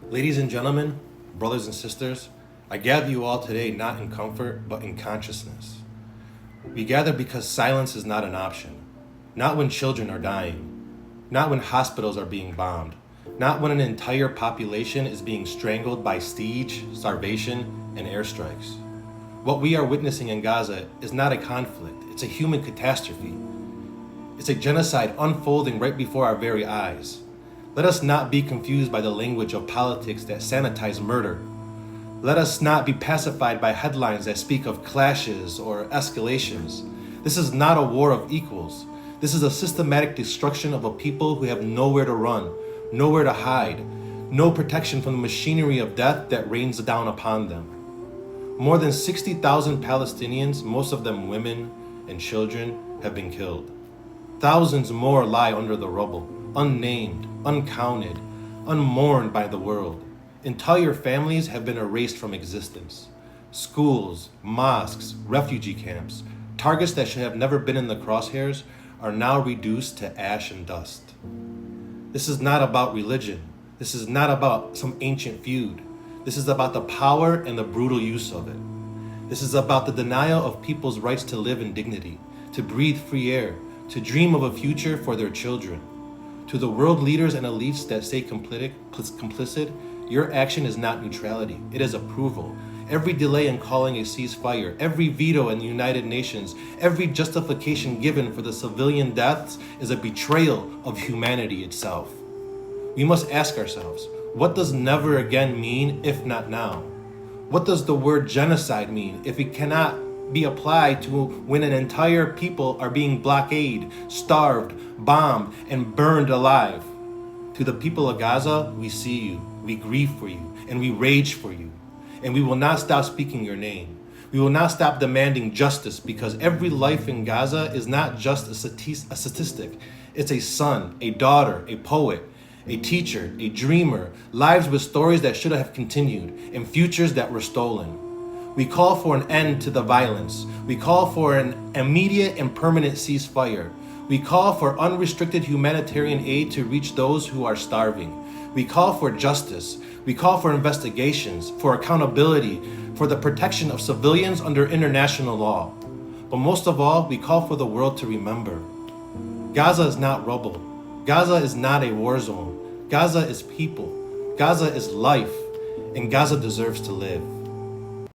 Ladies and gentlemen, brothers and sisters, I gather you all today not in comfort, but in consciousness. We gather because silence is not an option. Not when children are dying. Not when hospitals are being bombed. Not when an entire population is being strangled by siege, starvation, and airstrikes. What we are witnessing in Gaza is not a conflict, it's a human catastrophe. It's a genocide unfolding right before our very eyes. Let us not be confused by the language of politics that sanitize murder. Let us not be pacified by headlines that speak of clashes or escalations. This is not a war of equals. This is a systematic destruction of a people who have nowhere to run, nowhere to hide, no protection from the machinery of death that rains down upon them. More than 60,000 Palestinians, most of them women and children, have been killed. Thousands more lie under the rubble, unnamed, uncounted, unmourned by the world. Entire families have been erased from existence. Schools, mosques, refugee camps, targets that should have never been in the crosshairs are now reduced to ash and dust. This is not about religion. This is not about some ancient feud. This is about the power and the brutal use of it. This is about the denial of people's rights to live in dignity, to breathe free air, to dream of a future for their children. To the world leaders and elites that stay complicit, your action is not neutrality, it is approval. Every delay in calling a ceasefire, every veto in the United Nations, every justification given for the civilian deaths is a betrayal of humanity itself. We must ask ourselves, what does never again mean if not now? What does the word genocide mean if it cannot be applied to when an entire people are being blockaded, starved, bombed, and burned alive? To the people of Gaza, we see you, we grieve for you, and we rage for you. And we will not stop speaking your name. We will not stop demanding justice because every life in Gaza is not just a statistic. It's a son, a daughter, a poet, a teacher, a dreamer, lives with stories that should have continued, and futures that were stolen. We call for an end to the violence. We call for an immediate and permanent ceasefire. We call for unrestricted humanitarian aid to reach those who are starving. We call for justice. We call for investigations, for accountability, for the protection of civilians under international law. But most of all, we call for the world to remember. Gaza is not rubble. Gaza is not a war zone. Gaza is people. Gaza is life. And Gaza deserves to live.